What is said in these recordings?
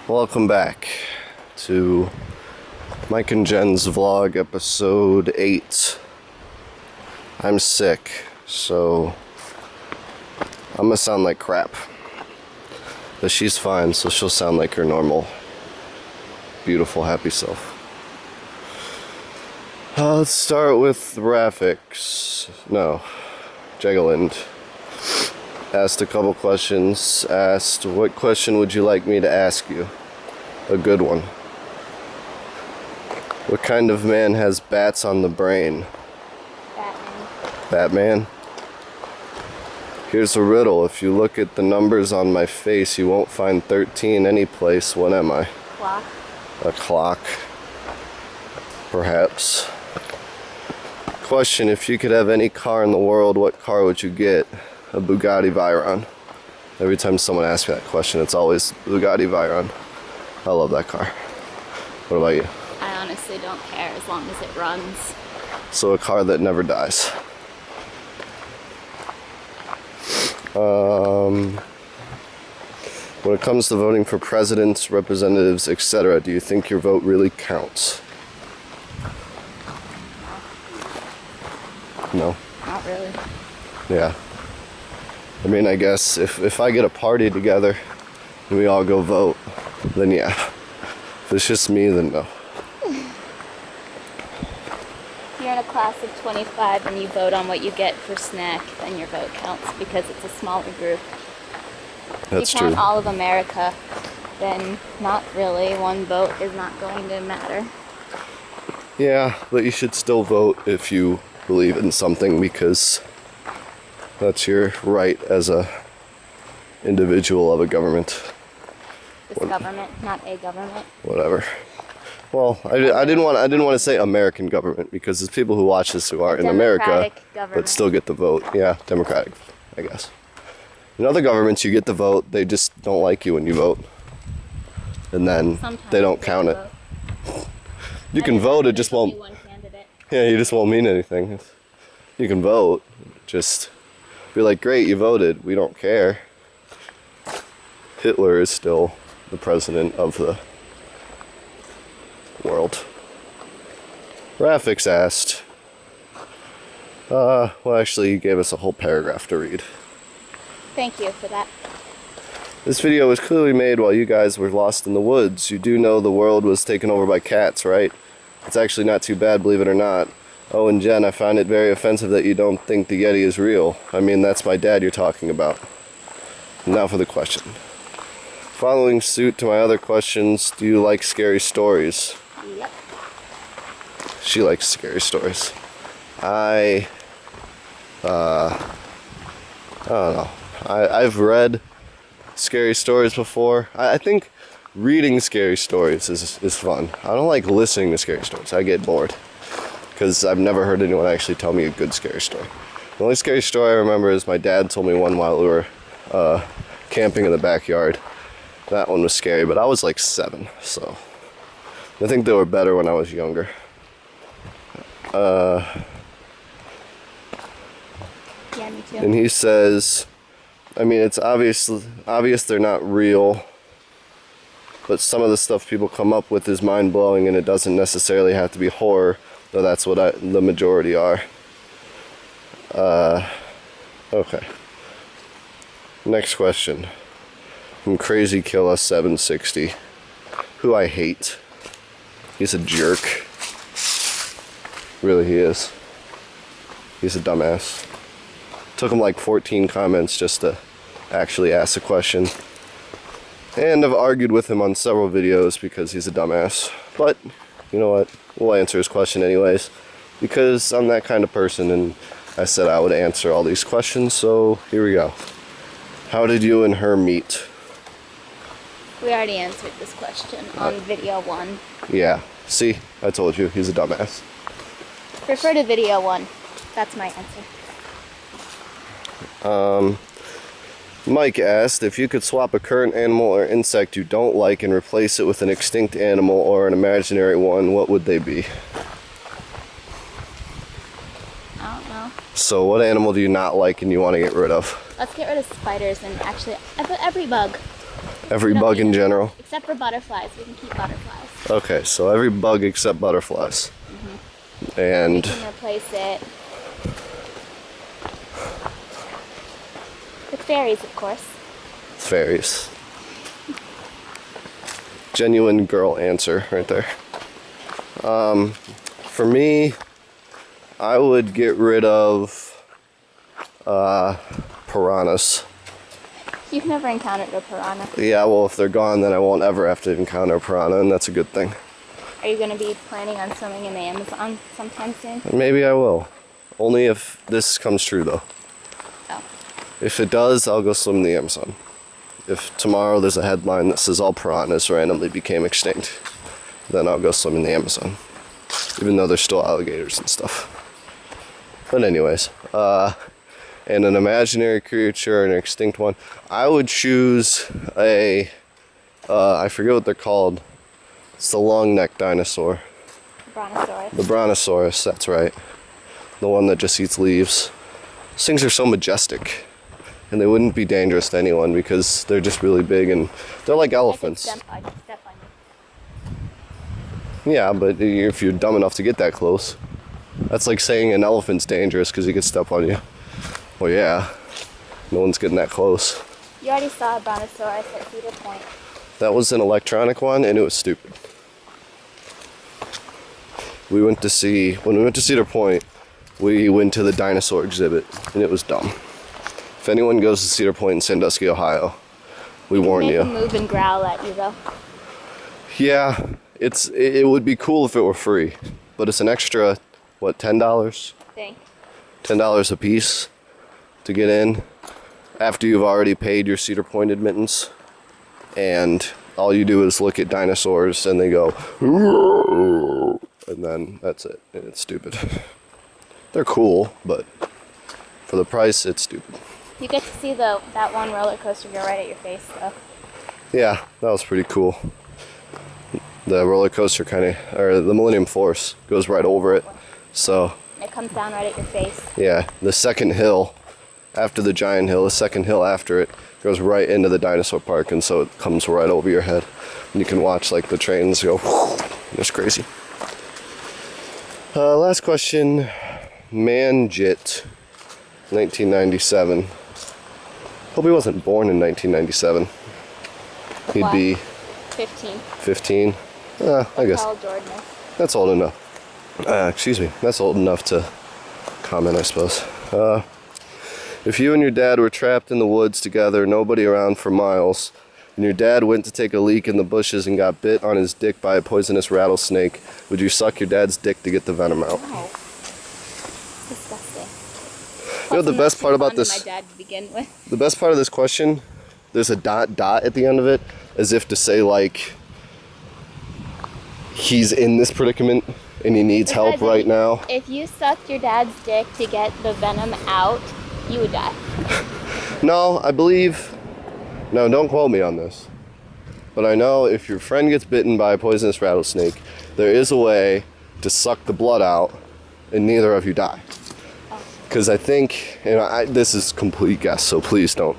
Welcome back to Mike and Jen's vlog episode 8. I'm sick, so I'm gonna sound like crap. But she's fine, so she'll sound like her normal, beautiful, happy self. Let's start with Rafix. No, Jegalind. Asked a couple questions. Asked, what question would you like me to ask you? A good one. What kind of man has bats on the brain? Batman. Batman? Here's a riddle. If you look at the numbers on my face, you won't find 13 anyplace. What am I? Clock. A clock. Perhaps. Question, if you could have any car in the world, what car would you get? A Bugatti Veyron. Every time someone asks me that question, it's always Bugatti Veyron. I love that car. What about you? I honestly don't care as long as it runs. So a car that never dies. When it comes to voting for presidents, representatives, etc., do you think your vote really counts? No? Not really. Yeah. I mean, I guess if I get a party together and we all go vote, then yeah. If it's just me, then no. If you're in a class of 25 and you vote on what you get for snack, then your vote counts because it's a smaller group. That's if you count true. all of America, then not really. One vote is not going to matter. Yeah, but you should still vote if you believe in something because that's your right as a individual of a government. This government, not a government. Whatever. Well, I didn't want to say American government because there's people who watch this who aren't in America Democratic government. but still get the vote. Yeah, democratic, I guess. In other governments, you get the vote. They just don't like you when you vote, and then Sometimes they don't you count it. vote. You can vote. It just won't. Only one candidate. Yeah, you just won't mean anything. You can vote. Just be like, great, you voted. We don't care. Hitler is still the president of the world. Rafix asked. Well, actually, he gave us a whole paragraph to read. Thank you for that. This video was clearly made while you guys were lost in the woods. You do know the world was taken over by cats, right? It's actually not too bad, believe it or not. Oh, and Jen, I find it very offensive that you don't think the Yeti is real. I mean, that's my dad you're talking about. Now for the question. Following suit to my other questions, do you like scary stories? Yep. She likes scary stories. I don't know. I've read scary stories before. I think reading scary stories is fun. I don't like listening to scary stories. I get bored. Because I've never heard anyone actually tell me a good scary story. The only scary story I remember is my dad told me one while we were camping in the backyard. That one was scary, but I was like 7, so I think they were better when I was younger. Yeah, me too. And he says, I mean, it's obvious they're not real, but some of the stuff people come up with is mind-blowing, and it doesn't necessarily have to be horror, though that's what the majority are. Okay. Next question. From Crazy Killa 760, who I hate. He's a jerk. Really, he is. He's a dumbass. Took him like 14 comments just to actually ask a question. And I've argued with him on several videos because he's a dumbass. But, you know what? We'll answer his question anyways. Because I'm that kind of person and I said I would answer all these questions, so here we go. How did you and her meet? We already answered this question on video 1. Yeah. See? I told you. He's a dumbass. Refer to video 1. That's my answer. Mike asked, if you could swap a current animal or insect you don't like and replace it with an extinct animal or an imaginary one, what would they be? I don't know. So what animal do you not like and you want to get rid of? Let's get rid of spiders and actually every bug. Every We don't bug need in them. general. Except for butterflies. We can keep butterflies. Okay, so every bug except butterflies. We And can replace it with fairies, of course. fairies. Genuine girl answer right there. For me, I would get rid of piranhas. You've never encountered a piranha. Yeah, well, if they're gone, then I won't ever have to encounter a piranha, and that's a good thing. Are you going to be planning on swimming in the Amazon sometime soon? Maybe I will. Only if this comes true, though. Oh. If it does, I'll go swim in the Amazon. If tomorrow there's a headline that says all piranhas randomly became extinct, then I'll go swim in the Amazon. Even though there's still alligators and stuff. But anyways, and an imaginary creature, an extinct one, I would choose a, I forget what they're called. It's the long-necked dinosaur. Brontosaurus. The Brontosaurus, that's right. The one that just eats leaves. These things are so majestic. And they wouldn't be dangerous to anyone because they're just really big and they're like elephants. I could step on you. Yeah, but if you're dumb enough to get that close, that's like saying an elephant's dangerous because he could step on you. Well, yeah, no one's getting that close. You already saw a Brontosaurus at Cedar Point. That was an electronic one and it was stupid. When we went to Cedar Point, we went to the dinosaur exhibit and it was dumb. If anyone goes to Cedar Point in Sandusky, Ohio, we warn Make you. them move and growl at you, though. Yeah, it would be cool if it were free, but it's an extra, what, $10? Think. $10 a piece to get in after you've already paid your Cedar Point admittance, and all you do is look at dinosaurs and they go, and then that's it. And it's stupid. They're cool, but for the price, it's stupid. You get to see that one roller coaster go right at your face, though. Yeah, that was pretty cool. The roller coaster or the Millennium Force goes right over it. So, It comes down right at your face. yeah, the second hill after the giant hill, the second hill after it goes right into the dinosaur park, and so it comes right over your head. And you can watch like the trains go, it's crazy. Last question, Manjit, 1997. Hope he wasn't born in 1997. He'd Why? be 15. 15. I guess How old Jordan is. that's old enough. Excuse me. That's old enough to comment, I suppose. If you and your dad were trapped in the woods together, nobody around for miles, and your dad went to take a leak in the bushes and got bit on his dick by a poisonous rattlesnake, would you suck your dad's dick to get the venom out? No. Disgusting. You know the best part about this? My dad to begin with. The best part of this question, there's a dot at the end of it, as if to say like he's in this predicament and he needs help right now. If you sucked your dad's dick to get the venom out, you would die. No, I believe. No, don't quote me on this. But I know if your friend gets bitten by a poisonous rattlesnake, there is a way to suck the blood out and neither of you die. Because I think, and this is complete guess, so please don't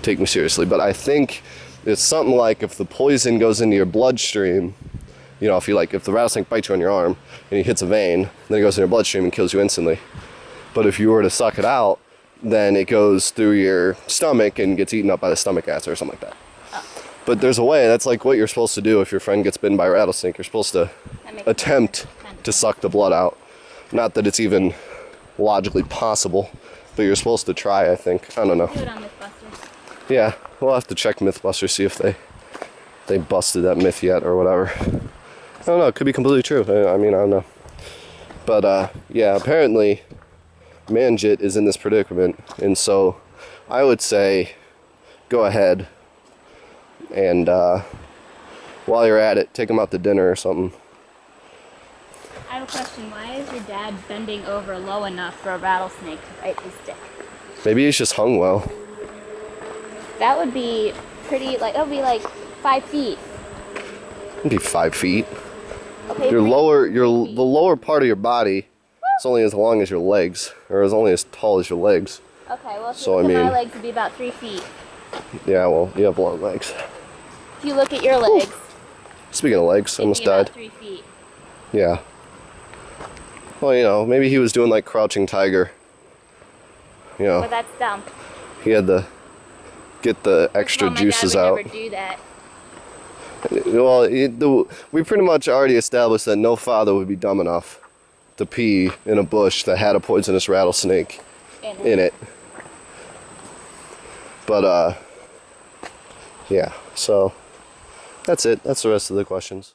take me seriously, but I think it's something like if the poison goes into your bloodstream, if the rattlesnake bites you on your arm and he hits a vein, then it goes in your bloodstream and kills you instantly. But if you were to suck it out, then it goes through your stomach and gets eaten up by the stomach acid or something like that. But there's a way, that's like what you're supposed to do if your friend gets bitten by a rattlesnake. You're supposed to attempt to suck the blood out. Not that it's even logically possible, but you're supposed to try, I think. I don't know. Do it on Mythbusters. Yeah, we'll have to check Mythbusters, see if they busted that myth yet or whatever. I don't know, it could be completely true. I don't know. But yeah, apparently Manjit is in this predicament, and so I would say go ahead and while you're at it, take him out to dinner or something. I have a question. Why is your dad bending over low enough for a rattlesnake to bite his dick? Maybe he's just hung well. That would be pretty, that would be like 5 feet. It'd be 5 feet. Okay, The lower part of your body is only as long as your legs, or is only as tall as your legs. Okay, well, if So, you look I at my mean- legs, would be about 3 feet. Yeah, well, you have long legs. If you look at your legs, Speaking of legs, almost maybe about died. 3 feet. Yeah. Well, you know, maybe he was doing like Crouching Tiger. You know, But that's dumb. he had to get the extra First of all, juices my dad out. would never do that. Well, we pretty much already established that no father would be dumb enough to pee in a bush that had a poisonous rattlesnake in it. But, yeah, so that's it. That's the rest of the questions.